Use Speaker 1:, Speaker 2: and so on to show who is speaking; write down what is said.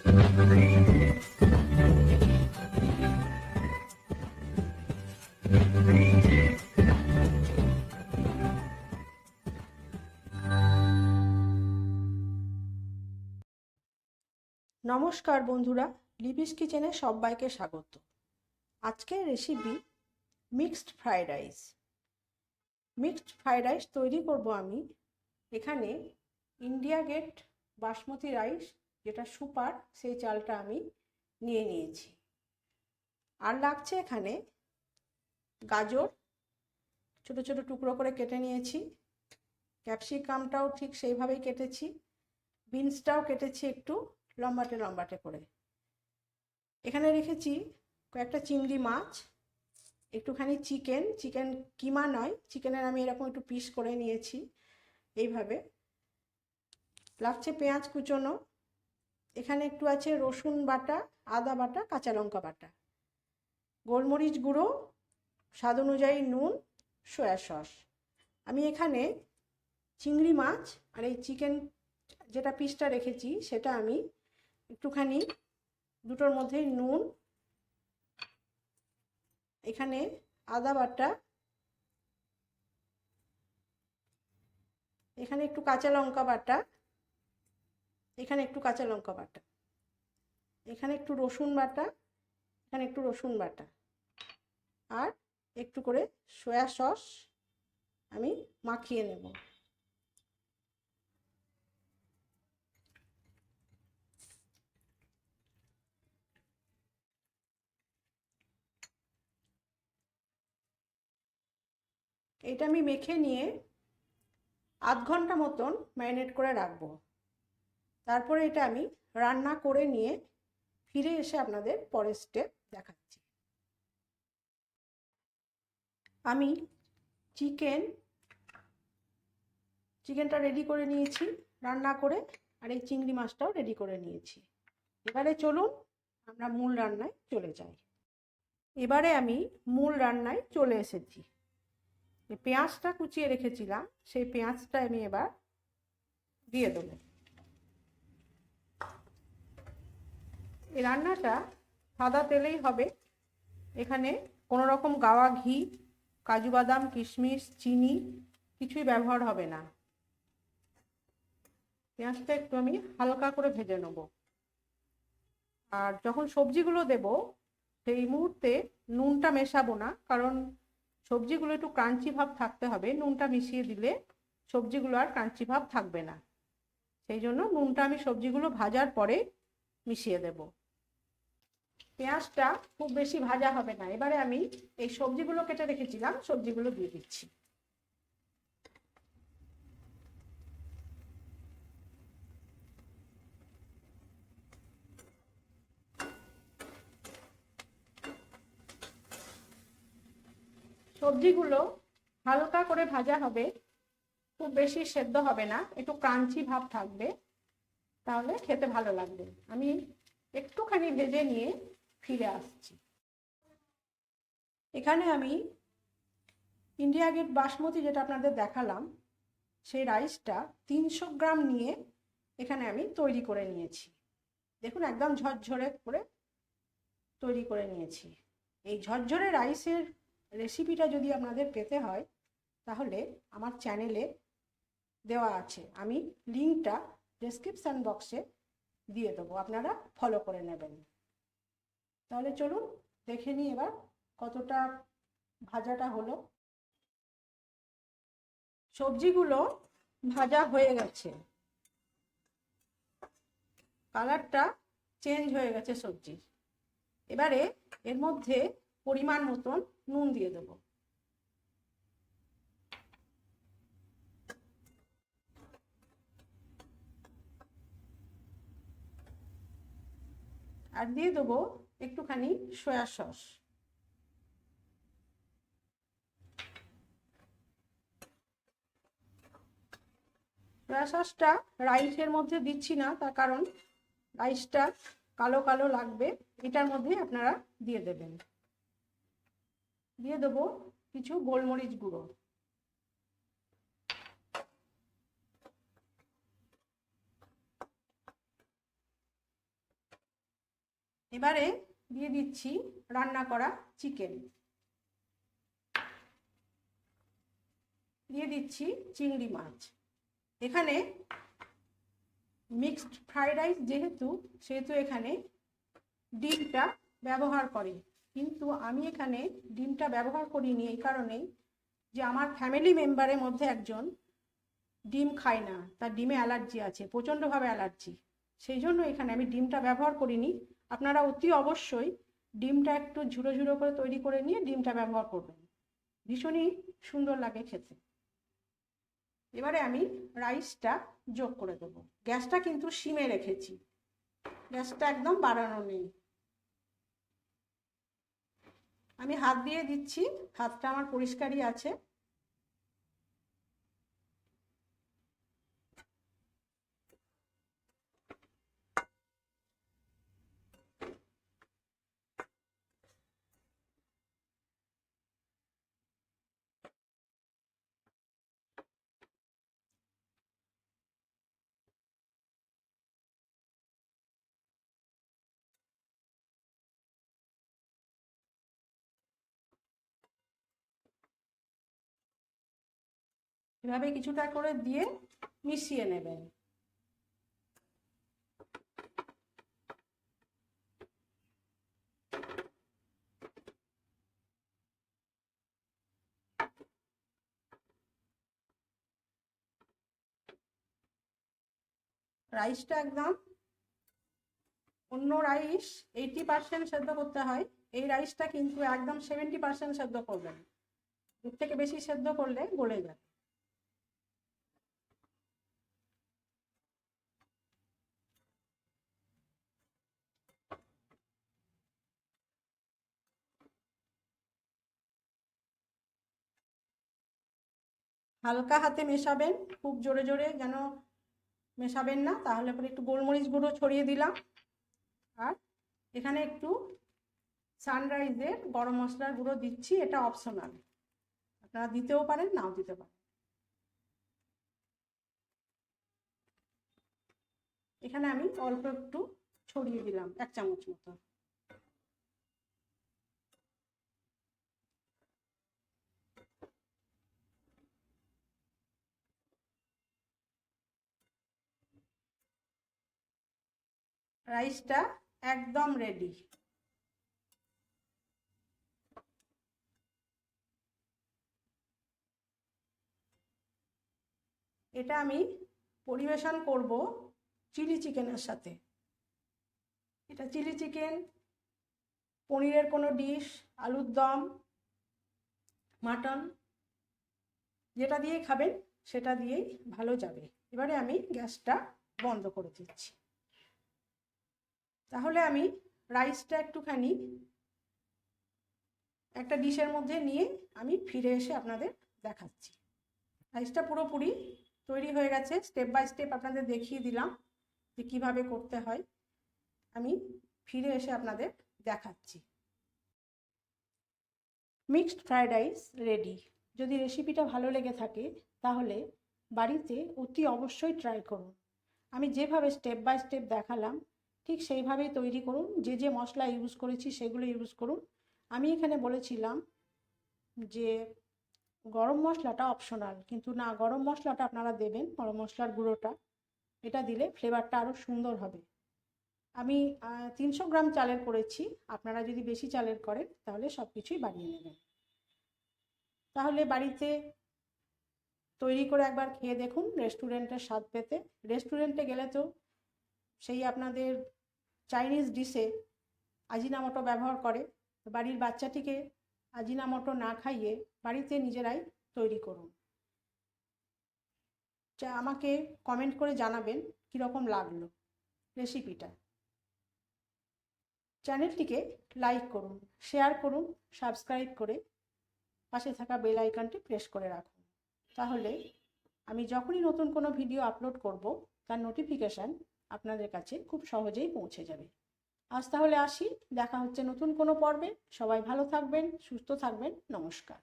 Speaker 1: নমস্কার বন্ধুরা, লিপিস কিচেনে সবাইকে স্বাগত। আজকের recipe mixed fried rice. Mixed fried rice তৈরি করব আমি। এখানে ইন্ডিয়া গেট বাসমতি রাইস, যেটা সুপার, সেই চালটা আমি নিয়ে নিয়েছি। আর লাগছে এখানে গাজর, ছোট ছোট টুকরো করে কেটে নিয়েছি। ক্যাপসিকামটাও ঠিক সেইভাবেই কেটেছি। বিনসটাও কেটেছি একটু লম্বাটে লম্বাটে করে। এখানে রেখেছি কয়েকটা চিংড়ি মাছ, একটুখানি চিকেন কিমা নয়, চিকেনের আমি এরকম একটু পিস করে নিয়েছি এইভাবে। লাগছে পেঁয়াজ কুচোনো, এখানে একটু আছে রসুন বাটা, আদা বাটা, কাঁচা লঙ্কা বাটা, গোলমরিচ গুঁড়ো, স্বাদ অনুযায়ী নুন, সয়া সস। আমি এখানে চিংড়ি মাছ আর এই চিকেন যেটা পিসটা রেখেছি সেটা আমি একটুখানি দুটোর মধ্যে নুন, এখানে আদা বাটা, এখানে একটু কাঁচা লঙ্কা বাটা, এখানে একটু কাঁচা লঙ্কা বাটা, এখানে একটু রসুন বাটা, এখানে একটু রসুন বাটা, আর একটু করে সয়া সস আমি মাখিয়ে নেব। এটা আমি মেখে নিয়ে আধ ঘন্টা মতন ম্যারিনেট করে রাখবো। তারপরে এটা আমি রান্না করে নিয়ে ফিরে এসে আপনাদের পরের স্টেপ দেখাচ্ছি। আমি চিকেনটা রেডি করে নিয়েছি রান্না করে, আর এই চিংড়ি মাছটাও রেডি করে নিয়েছি। এবারে চলুন আমরা মূল রান্নায় চলে যাই। এবারে আমি মূল রান্নায় চলে এসেছি। পেঁয়াজটা কুচিয়ে রেখেছিলাম, সেই পেঁয়াজটা আমি এবার দিয়ে দেবো। এই রান্নাটা সাদা তেলেই হবে, এখানে কোনো রকম গাওয়া ঘি, কাজু বাদাম, কিশমিশ, চিনি কিছুই ব্যবহার হবে না। পেঁয়াজটা একটু আমি হালকা করে ভেজে নেব। আর যখন সবজিগুলো দেব সেই মুহূর্তে নুনটা মেশাবো না, কারণ সবজিগুলো একটু ক্রাঞ্চি ভাব থাকতে হবে। নুনটা মিশিয়ে দিলে সবজিগুলো আর ক্রাঞ্চি ভাব থাকবে না, সেই জন্য নুনটা আমি সবজিগুলো ভাজার পরে মিশিয়ে দেব। পেঁয়াজটা খুব বেশি ভাজা হবে না। এবারে আমি এই সবজিগুলো কেটে রেখেছিলাম, সবজিগুলো দিয়ে দিচ্ছি। সবজিগুলো হালকা করে ভাজা হবে, খুব বেশি সেদ্ধ হবে না, একটু ক্রাঞ্চি ভাব থাকবে, তাহলে খেতে ভালো লাগবে। আমি একটুখানি ভেজে নিয়ে ফিরে আসছি। এখানে আমি ইন্ডিয়া গেট বাসমতি, যেটা আপনাদের দেখালাম, সেই রাইসটা 300 গ্রাম নিয়ে এখানে আমি তৈরি করে নিয়েছি। দেখুন একদম ঝরঝরে করে তৈরি করে নিয়েছি। এই ঝরঝরে রাইসের রেসিপিটা যদি আপনাদের পেতে হয় তাহলে আমার চ্যানেলে দেওয়া আছে, আমি লিঙ্কটা ডেসক্রিপশান বক্সে দিয়ে দেবো, আপনারা ফলো করে নেবেন। তাহলে চলুন দেখে নিই এবার কতটা ভাজাটা হলো। সবজিগুলো ভাজা হয়ে গেছে, কালারটা চেঞ্জ হয়ে গেছে সবজির। এবারে এর মধ্যে পরিমাণ মতন নুন দিয়ে দেবো। আর দিয়ে দেবো একটুখানি সয়া সস। সয়া সসটা রাইসের মধ্যে দিচ্ছি না, তার কারণ রাইসটা কালো কালো লাগবে, এটার মধ্যে আপনারা দিয়ে দেবেন। দিয়ে দেবো কিছু গোলমরিচ গুঁড়ো। এবারে দিয়ে দিচ্ছি রান্না করা চিকেন, দিয়ে দিচ্ছি চিংড়ি মাছ। এখানে মিক্সড ফ্রাইড রাইস সেহেতু এখানে ডিমটা ব্যবহার করে, কিন্তু আমি এখানে ডিমটা ব্যবহার করিনি এই কারণেই যে আমার ফ্যামিলি মেম্বারের মধ্যে একজন ডিম খায় না, তার ডিমে অ্যালার্জি আছে, প্রচণ্ডভাবে অ্যালার্জি, সেই জন্য এখানে আমি ডিমটা ব্যবহার করিনি। আপনারা অতি অবশ্যই ডিমটা একটু ঝুড়ো ঝুড়ো করে তৈরি করে নিয়ে ডিমটা ব্যবহার করবেন, ভীষণই সুন্দর লাগে খেতে। এবারে আমি রাইসটা যোগ করে দেবো। গ্যাসটা কিন্তু সিমে রেখেছি, গ্যাসটা একদম বাড়ানো নেই। আমি হাত দিয়ে দিচ্ছি, হাতটা আমার পরিষ্কারই আছে। এভাবে কিছুটা করে দিয়ে মিশিয়ে নেবেন। রাইসটা একদম, অন্য রাইস 80% সেদ্ধ করতে হয়, এই রাইসটা কিন্তু একদম 70% সেদ্ধ করবেন, এর থেকে বেশি সেদ্ধ করলে গলে যাবে। হালকা হাতে মেশাবেন, খুব জোরে জোরে যেন মেশাবেন না, তাহলে পরে একটু গোলমরিচ গুঁড়ো ছড়িয়ে দিলাম। আর এখানে একটু সানরাইজের গরম মশলার গুঁড়ো দিচ্ছি, এটা অপশনাল, আপনারা দিতেও পারেন নাও দিতে পারেন। এখানে আমি অল্প একটু ছড়িয়ে দিলাম, 1 চামচ মতো। রাইসটা একদম রেডি। এটা আমি পরিবেশন করব চিলি চিকেনের সাথে। এটা চিলি চিকেন, পনিরের কোনো ডিশ, আলুর দম, মাটন, যেটা দিয়েই খাবেন সেটা দিয়েই ভালো যাবে। এবারে আমি গ্যাসটা বন্ধ করে দিচ্ছি। তাহলে আমি রাইসটা একটুখানি একটা ডিশের মধ্যে নিয়ে আমি ফিরে এসে আপনাদের দেখাচ্ছি। রাইসটা পুরোপুরি তৈরি হয়ে গেছে, স্টেপ বাই স্টেপ আপনাদের দেখিয়ে দিলাম যে কীভাবে করতে হয়। আমি ফিরে এসে আপনাদের দেখাচ্ছি। Mixed fried rice ready. যদি রেসিপিটা ভালো লেগে থাকে তাহলে বাড়িতে অতি অবশ্যই ট্রাই করুন। আমি যেভাবে স্টেপ বাই স্টেপ দেখালাম ঠিক সেইভাবেই তৈরি করুন। যে যে মশলা ইউজ করেছি সেগুলো ইউজ করুন। আমি এখানে বলেছিলাম যে গরম মশলাটা অপশনাল, কিন্তু না, গরম মশলাটা আপনারা দেবেন, গরম মশলার গুঁড়োটা, এটা দিলে ফ্লেভারটা আরও সুন্দর হবে। আমি 300 গ্রাম চালের করেছি, আপনারা যদি বেশি চালের করেন তাহলে সব কিছুই বাড়িয়ে নেবেন। তাহলে বাড়িতে তৈরি করে একবার খেয়ে দেখুন রেস্টুরেন্টের স্বাদ পেতে। রেস্টুরেন্টে গেলে তো সেই আপনাদের চাইনিজ ডিশে আজিনামোটো ব্যবহার করে, বাড়ির বাচ্চাটিকে আজিনামোটো না খাইয়ে বাড়িতে নিজেরাই তৈরি করুন। আমাকে কমেন্ট করে জানাবেন কীরকম লাগলো রেসিপিটা। চ্যানেলটিকে লাইক করুন, শেয়ার করুন, সাবস্ক্রাইব করে পাশে থাকা বেল আইকনটি প্রেস করে রাখুন। তাহলে আমি যখনই নতুন কোনো ভিডিও আপলোড করব তার নোটিফিকেশান আপনাদের কাছে খুব সহজেই পৌঁছে যাবে। আজ তাহলে আসি, দেখা হচ্ছে নতুন কোনো পর্বে। সবাই ভালো থাকবেন, সুস্থ থাকবেন, নমস্কার।